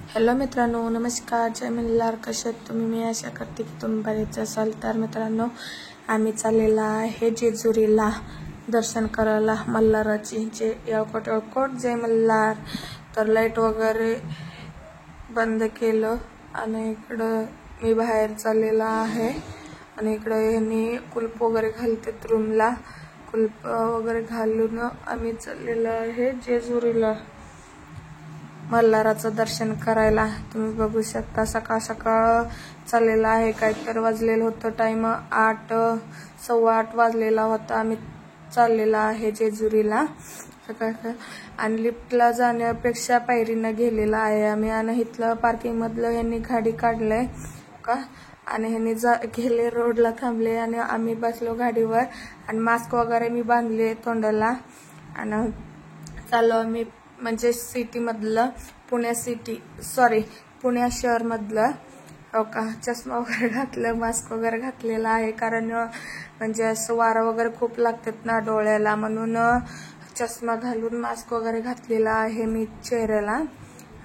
Hello मित्रांनो, नमस्कार, जय मल्हार. कसे आहेत तुम्ही? मी आशा करते की तुम्ही बरेच असाल. तर मित्रांनो, आम्ही चाललेला आहे जेजुरीला दर्शन करायला मल्हाराची. जे येळकोट जय मल्हार. तर लाईट वगैरे बंद केलं आणि इकडं मी बाहेर चाललेला आहे आणि इकडं यांनी कुलप वगैरे घालतात रूमला. कुलप वगैरे घालून आम्ही चाललेलो आहे जेजुरीला मल्हाराचं दर्शन करायला. तुम्ही बघू शकता सकाळ सकाळ चाललेला आहे. काहीतरी वाजलेलं होतं टाइम 8, 8:15 वाजलेला होता. आम्ही चाललेला आहे जेजुरीला सकाळ आणि लिफ्टला जाण्यापेक्षा पायरीनं गेलेला आहे आम्ही. आणि इथलं पार्किंग मधलं यांनी गाडी काढलंय का आणि ह्यांनी गेले रोडला थांबले आणि आम्ही बसलो गाडीवर आणि मास्क वगैरे मी बांधले तोंडाला आणि चाललो आम्ही म्हणजे सिटी मधलं पुण्या शहर मधलं. हो का, चष्मा वगैरे घातलं, मास्क वगैरे घातलेला आहे कारण म्हणजे असं वारा वगैरे खूप लागतात ना डोळ्याला, म्हणून चष्मा घालून मास्क वगैरे घातलेला आहे मी चेहऱ्याला.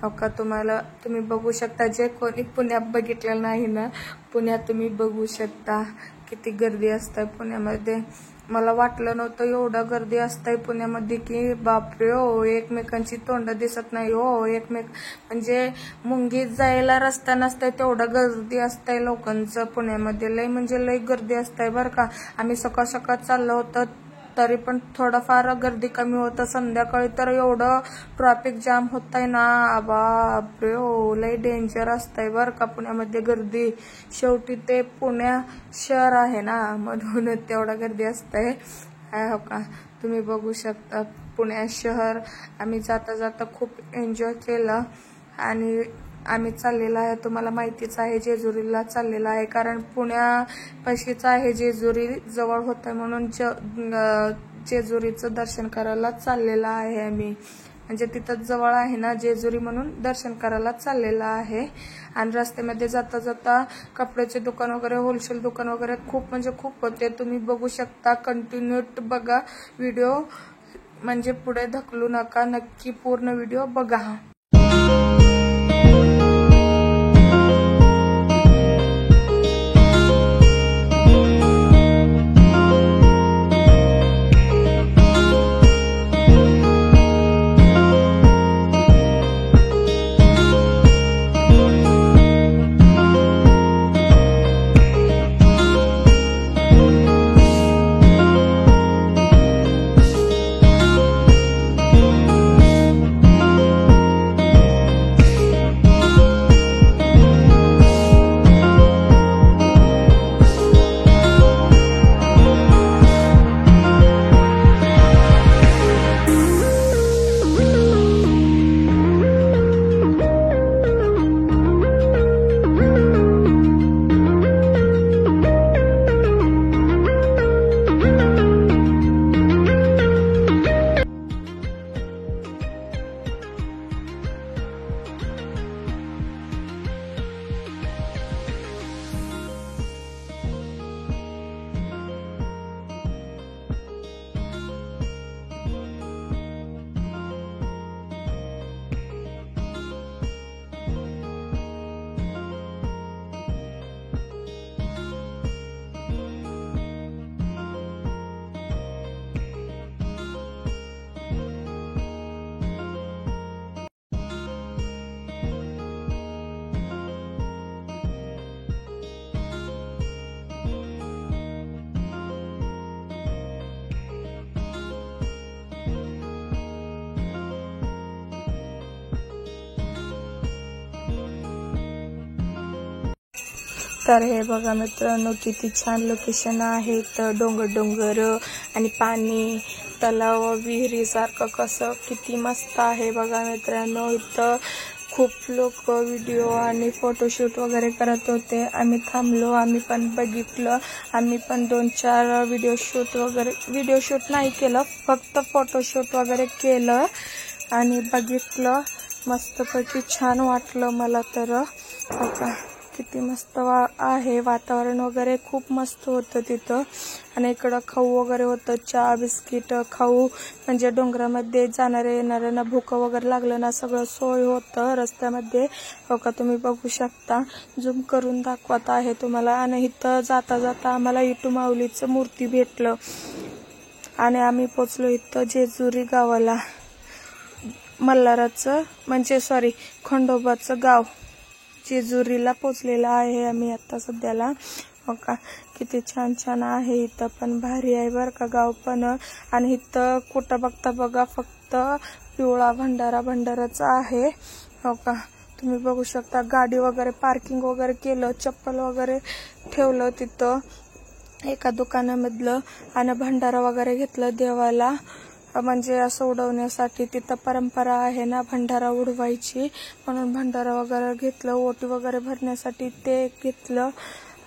हो का, तुम्ही बघू शकता. जे कोणी पुण्यात बघितलेलं नाही ना, पुण्यात तुम्ही बघू शकता किती गर्दी असते पुण्यामध्ये. मला वाटलं नव्हतं एवढं गर्दी असते पुण्यामध्ये की बापरे हो, एकमेकांची तोंड दिसत नाही हो. म्हणजे मुंगीत जायला रस्ता नसते तेवढं गर्दी असते लोकांचं पुण्यामध्ये. लय म्हणजे लय गर्दी असते बरं का. आम्ही सकाळ सकाळ चाललो होतो तरी पण थोडंफार गर्दी कमी होतं. संध्याकाळी तर एवढं ट्रॅफिक जाम होतंय ना, बापरे हो, लय डेंजर असतंय बरं का पुण्यामध्ये गर्दी. शेवटी ते पुण्या शहर आहे ना, म्हणून तेवढं गर्दी असतंय. हो का, तुम्ही बघू शकता पुण्या शहर. आम्ही जाता जाता खूप एन्जॉय केलं आणि आम्ही चाललेला आहे, तुम्हाला माहितीच आहे, जेजुरीला चाललेला आहे कारण पुण्यापाशीच आहे जेजुरी, जवळ होतं म्हणून जेजुरीचं दर्शन करायला चाललेला आहे आम्ही. म्हणजे तिथं जवळ आहे ना जेजुरी, म्हणून दर्शन करायला चाललेला आहे. आणि रस्त्यामध्ये जाता जाता कपड्याचे दुकान वगैरे, होलसेल दुकान वगैरे खूप होते. तुम्ही बघू शकता. कंटिन्यू बघा व्हिडिओ, म्हणजे पुढे ढकलू नका, नक्की पूर्ण व्हिडिओ बघा. तर हे बघा मित्रांनो, किती छान लोकेशन आहे. तर डोंगर आणि पाणी, तलाव, विहिरीसारखं कसं किती मस्त आहे बघा मित्रांनो. इथं खूप लोक व्हिडिओ आणि फोटोशूट वगैरे करत होते. आम्ही थांबलो, आम्ही पण बघितलं. आम्ही पण 2-4 व्हिडिओ शूट नाही केलं, फक्त फोटोशूट वगैरे केलं आणि बघितलं. मस्तपैकी छान वाटलं मला तर. किती मस्त आहे वातावरण वगैरे खूप मस्त होतं तिथं. आणि इकडं खाऊ वगैरे होतं, चहा बिस्किट खाऊ, म्हणजे डोंगरामध्ये जाणारे येणाऱ्यांना भूक वगैरे लागलं ना सगळं सोय होतं रस्त्यामध्ये. हो का, तुम्ही बघू शकता, झूम करून दाखवत आहे तुम्हाला. आणि इथं जाता जाता आम्हाला इटू माऊलीचं मूर्ती भेटलं आणि आम्ही पोचलो इथं जेजुरी गावाला. मल्हाराचं म्हणजे खंडोबाचं गाव जेजुरीला पोचलेलं आहे आम्ही आता सध्याला. हो का, किती छान छान आहे इथं, पण भारी आहे बरं का गाव पण. आणि इथं कुठं बघता बघा फक्त पिवळा भंडाराच आहे. हो का, तुम्ही बघू शकता, गाडी वगैरे पार्किंग वगैरे केलं, चप्पल वगैरे ठेवलं तिथं एका दुकानामधलं आणि भंडारा वगैरे घेतलं देवाला, म्हणजे असं उडवण्यासाठी. तिथं परंपरा आहे ना भंडारा उडवायची, म्हणून भंडारा वगैरे घेतलं. ओटी वगैरे भरण्यासाठी ते घेतलं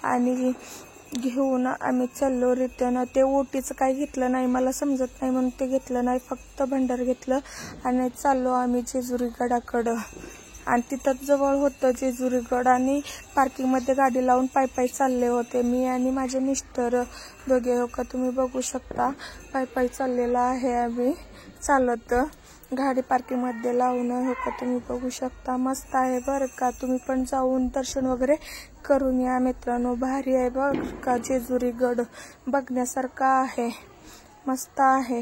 आणि घेऊन आम्ही चाललो रिटर्न. ते ओटीचं काही घेतलं नाही, मला समजत नाही म्हणून ते घेतलं नाही, फक्त भंडार घेतलं आणि चाललो आम्ही जेजुरी गडाकडं. आणि तिथंच जवळ होतं जेजुरी गड आणि पार्किंगमध्ये गाडी लावून पायी चालले होते मी आणि माझे मिस्टर दोघे. हो का, तुम्ही बघू शकता, पायी चाललेला आहे आम्ही चालत, गाडी पार्किंगमध्ये लावून. हो का, तुम्ही बघू शकता, मस्त आहे बरं का. तुम्ही पण जाऊन दर्शन वगैरे करून या मित्रांनो, भारी आहे बरं का. जेजुरी गड बघण्यासारखा आहे, मस्त आहे.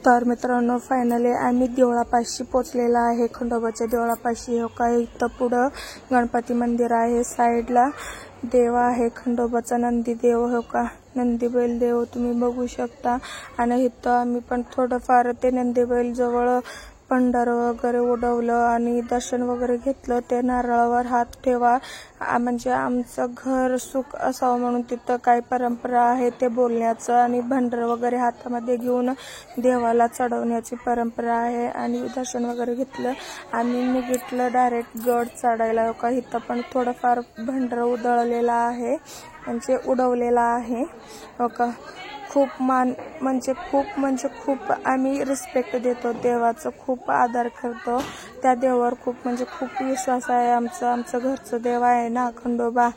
तर मित्रांनो, फायनली आम्ही देवळापाशी पोचलेला आहे, खंडोबाच्या देवळापाशी. हो का, इथं पुढं गणपती मंदिर आहे, साईडला देव आहे खंडोबाचा, नंदी देव. हो का, नंदी बैल देव तुम्ही बघू शकता. आणि इथं आम्ही पण थोडंफार ते नंदी बैल जवळ भंडारा वगैरे उडवलं आणि दर्शन वगैरे घेतलं. ते नारळावर हात ठेवा, म्हणजे आमचं घर सुख असावं म्हणून तिथं काय परंपरा आहे ते बोलण्याचं. आणि भंडारा वगैरे हातामध्ये घेऊन देवाला चढवण्याची परंपरा आहे. आणि दर्शन वगैरे घेतलं आणि निघितलं डायरेक्ट गड चढायला. हो का, इथं पण थोडंफार भंडारा उधळलेला आहे, म्हणजे उडवलेला आहे. हो का, खूप म्हणजे खूप आम्ही रिस्पेक्ट देतो देवाचं, खूप आदर करतो त्या देवावर, खूप विश्वास आहे आमचं घरचं देव आहे ना खंडोबा.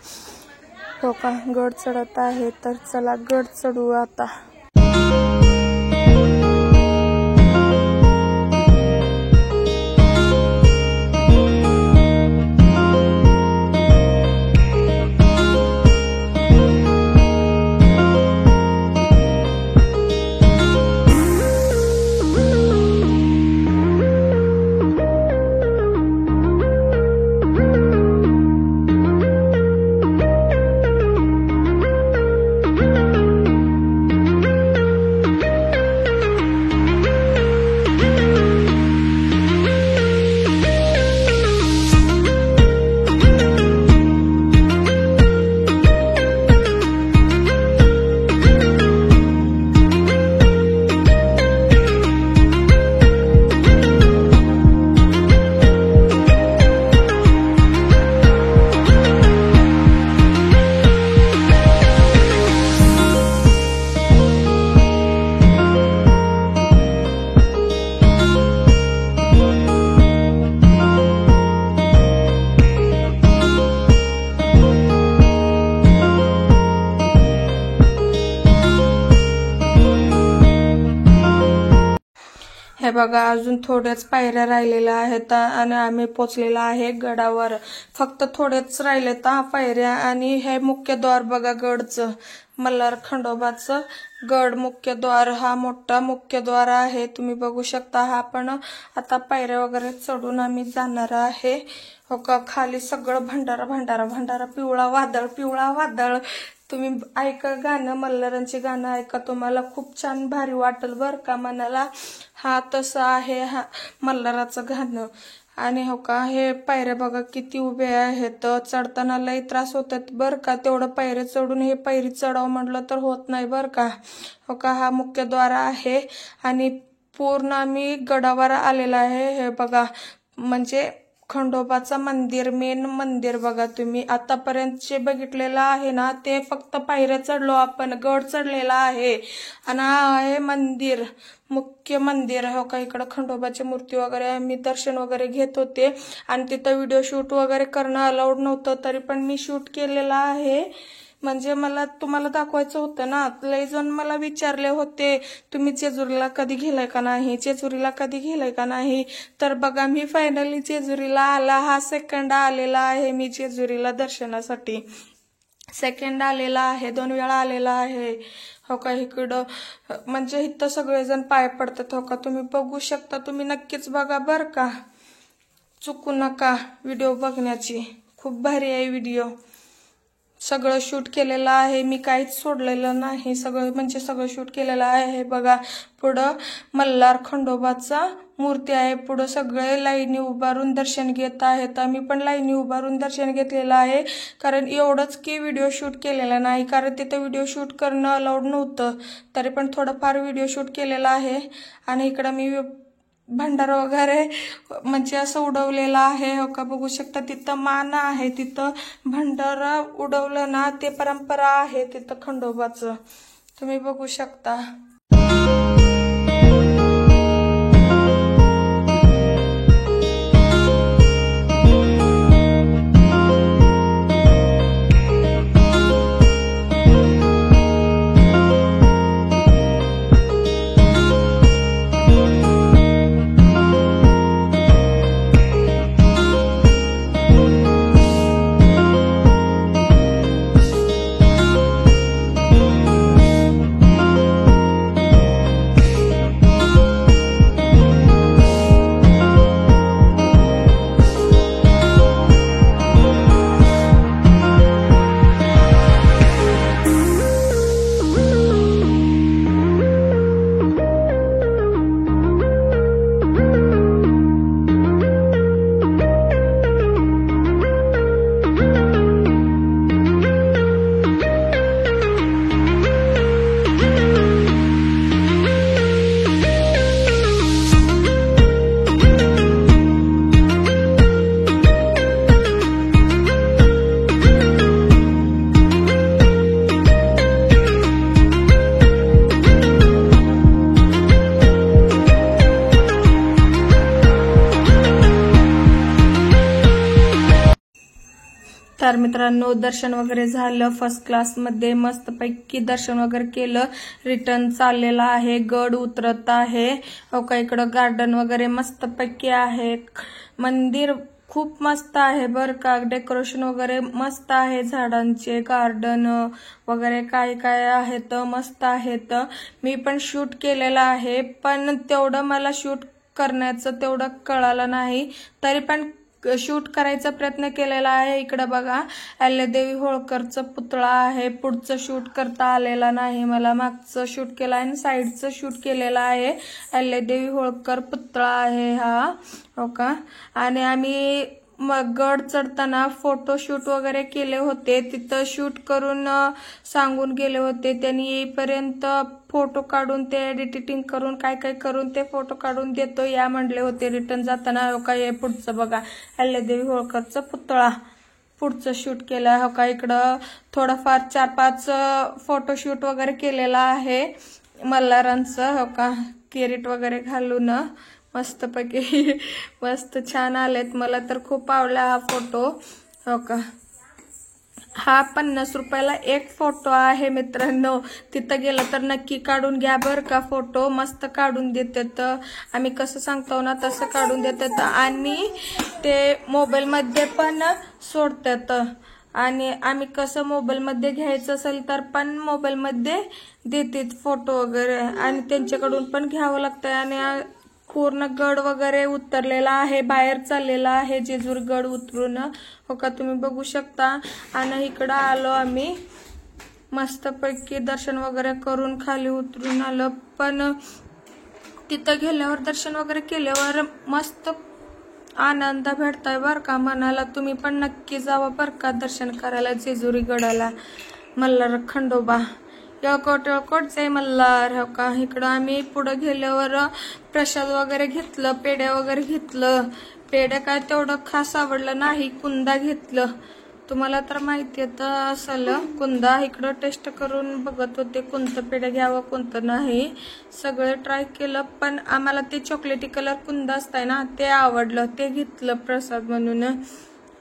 हो का, गड चढत आहे, तर चला गड चढू आता. हे बघा, अजून थोड्याच पायऱ्या राहिलेल्या आहेत आणि आम्ही पोचलेला आहे गडावर. फक्त थोडेच राहिलेत पायऱ्या. आणि हे मुख्य द्वार बघा गडचं, मल्हार खंडोबाचं गड मुख्य द्वार, हा मोठा मुख्य द्वार आहे, तुम्ही बघू शकता. हा पण आता पायऱ्या वगैरे चढून आम्ही जाणार आहे. हो का, खाली सगळं भंडारा, पिवळा वादळ तुम्ही ऐका गाणं, मल्हारांचे गाणं ऐका, तुम्हाला खूप छान भारी वाटेल बरं का मनाला. हा तसं आहे हा मल्हाराचं गाणं. आणि हो का, हे पायऱ्या बघा किती उभे आहेत, चढताना लई त्रास होतात बरं का. तेवढं पायऱ्या चढून हे पायरी चढावं म्हटलं तर होत नाही बरं का. हो का, हा मुख्यद्वार आहे आणि पूर्ण आम्ही गडावर आलेला आहे. हे बघा, म्हणजे खंडोबाचं मंदिर, मेन मंदिर बघा. तुम्ही आतापर्यंत जे बघितलेलं आहे ना ते फक्त पायऱ्या चढलो आपण, गड चढलेला आहे. आणि हा आहे मंदिर, मुख्य मंदिर. हो का, इकडं खंडोबाची मूर्ती वगैरे, मी दर्शन वगैरे घेत होते. आणि तिथं व्हिडिओ शूट वगैरे करणं अलाउड नव्हतं, तरी पण मी शूट केलेला आहे. म्हणजे मला तुम्हाला दाखवायचं होतं ना. लय जण मला विचारले होते, तुम्ही जेजुरीला कधी गेलाय का नाही, जेजुरीला कधी गेलाय का नाही. तर बघा, मी फायनली जेजुरीला आला. हा सेकंड आलेला आहे मी जेजुरीला दर्शनासाठी. सेकंड आलेला आहे, 2 वेळा आलेला आहे. हो का, इकडं म्हणजे इथं सगळेजण पाय पडतात. हो का, तुम्ही बघू शकता. तुम्ही नक्कीच बघा बरं का, चुकू नका व्हिडिओ बघण्याची. खूप भारी आहे व्हिडिओ. सगळं शूट केलेलं आहे मी, काहीच सोडलेलं नाही. सगळं शूट केलेलं आहे. हे बघा, पुढं मल्हार खंडोबाचा मूर्ती आहे. पुढं सगळे लाईनी उभारून दर्शन घेत आहेत. आम्ही पण लाईनी उभारून दर्शन घेतलेलं आहे. कारण एवढंच की व्हिडिओ शूट केलेला नाही, कारण तिथं व्हिडिओ शूट करणं अलाउड नव्हतं. तरी पण थोडंफार व्हिडिओ शूट केलेला आहे. आणि इकडं मी भंडारा वगैरे म्हणजे असं उडवलेला आहे. हो का, बघू शकता. तिथं मान आहे, तिथं भंडारा उडवलं ना ते परंपरा आहे तिथं खंडोबाचं. तुम्ही बघू शकता. तर मित्रांनो, दर्शन वगैरे झालं फर्स्ट क्लासमध्ये, मस्तपैकी दर्शन वगैरे केलं. रिटर्न चाललेला आहे, गड उतरत आहे. हो का, इकडं गार्डन वगैरे मस्तपैकी आहे. मंदिर खूप मस्त आहे बरं का. डेकोरेशन वगैरे मस्त आहे, झाडांचे गार्डन वगैरे काय काय आहेत, मस्त आहेत. मी पण शूट केलेलं आहे, पण तेवढं मला शूट करण्याचं तेवढं कळालं नाही. तरी पण शूट करायचा प्रयत्न केलेला आहे. इकडे बघा, अहिल्यादेवी होळकरचं पुतळा आहे. पुढचं शूट करता आलेला नाही मला, मागचं शूट केलं आहे आणि साईडचं शूट केलेलं आहे. अहिल्यादेवी होळकर पुतळा आहे हा. हो का, आणि आम्ही गड चढताना फोटोशूट वगैरे केले होते. तिथं शूट करून सांगून गेले होते, त्यांनी येईपर्यंत फोटो काढून ते एडिटिंग करून काय काय करून ते फोटो काढून देतो या म्हणले होते रिटर्न जाताना. हो का, हे पुढचं बघा, अहिल्यादेवी होळकरचं पुतळा पुढचं शूट केलं. हो का, इकडं थोडंफार 4-5 फोटोशूट वगैरे केलेला आहे मल्हारांचं. हो का, किरीट वगैरे घालून मस्तपैकी मस्त छान आलेत. मला तर खूप आवडला हा फोटो. हो का, हा 50 रुपयाला एक फोटो आहे मित्रांनो. तिथं गेलं तर नक्की काढून घ्या बरं का फोटो, मस्त काढून देतात. आम्ही कसं सांगतो ना तसं काढून देतात आणि ते मोबाईलमध्ये पण सोडतात. आणि आम्ही कसं मोबाईलमध्ये घ्यायचं असेल तर पण मोबाईलमध्ये देतात फोटो वगैरे, आणि त्यांच्याकडून पण घ्यावं लागतं. आणि पूर्ण गड वगैरे उतरलेला आहे, बाहेर चाललेला आहे जेजूर गड उतरून. हो का, तुम्ही बघू शकता. आणि इकडं आलो आम्ही मस्तपैकी दर्शन वगैरे करून खाली उतरून आलं. पण तिथं गेल्यावर दर्शन वगैरे केल्यावर मस्त आनंद भेटताय बरं का मनाला. तुम्ही पण नक्की जावा बरं का दर्शन करायला जेजुरी गडाला. मल्हार खंडोबा येळकोटचे मल्हार. हो का, इकडं आम्ही पुढं गेल्यावर प्रसाद वगैरे घेतलं, पेढ्या वगैरे घेतलं. पेढ्या काय तेवढं खास आवडलं नाही, कुंदा घेतलं. तुम्हाला तर माहिती असेल कुंदा. इकडं टेस्ट करून बघत होते कोणतं पेढं घ्यावं कोणतं नाही, सगळं ट्राय केलं. पण आम्हाला ते चॉकलेटी कलर कुंदा असतंय ना ते आवडलं, ते घेतलं प्रसाद म्हणून.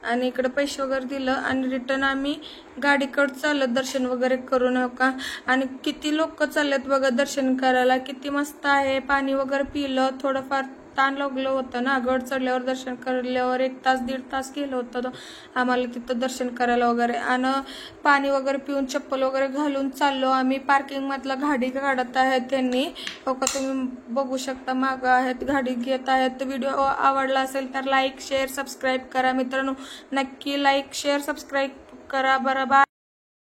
आणि इकडे पैसे वगैरे दिलं आणि रिटर्न आम्ही गाडीकडे चाललो दर्शन वगैरे करून. हो का, आणि किती लोक चाललेत बघा दर्शन करायला, किती मस्त आहे. पाणी वगैरे पिलं, थोडंफार ताण लागलं होतं ना, गड चढल्यावर दर्शन करल्यावर 1 तास 1.5 तास गेलं होतं आम्हाला तिथं दर्शन करायला वगैरे. आणि पाणी वगैरे पिऊन चप्पल वगैरे घालून चाललो आम्ही. पार्किंग मधला गाडी काढत आहेत त्यांनी. हो का, तुम्ही बघू शकता मागं आहेत, गाडी घेत आहेत. व्हिडिओ आवडला असेल तर लाईक शेअर सबस्क्राईब करा मित्रांनो. नक्की लाईक शेअर सबस्क्राईब करा बरं. बाय.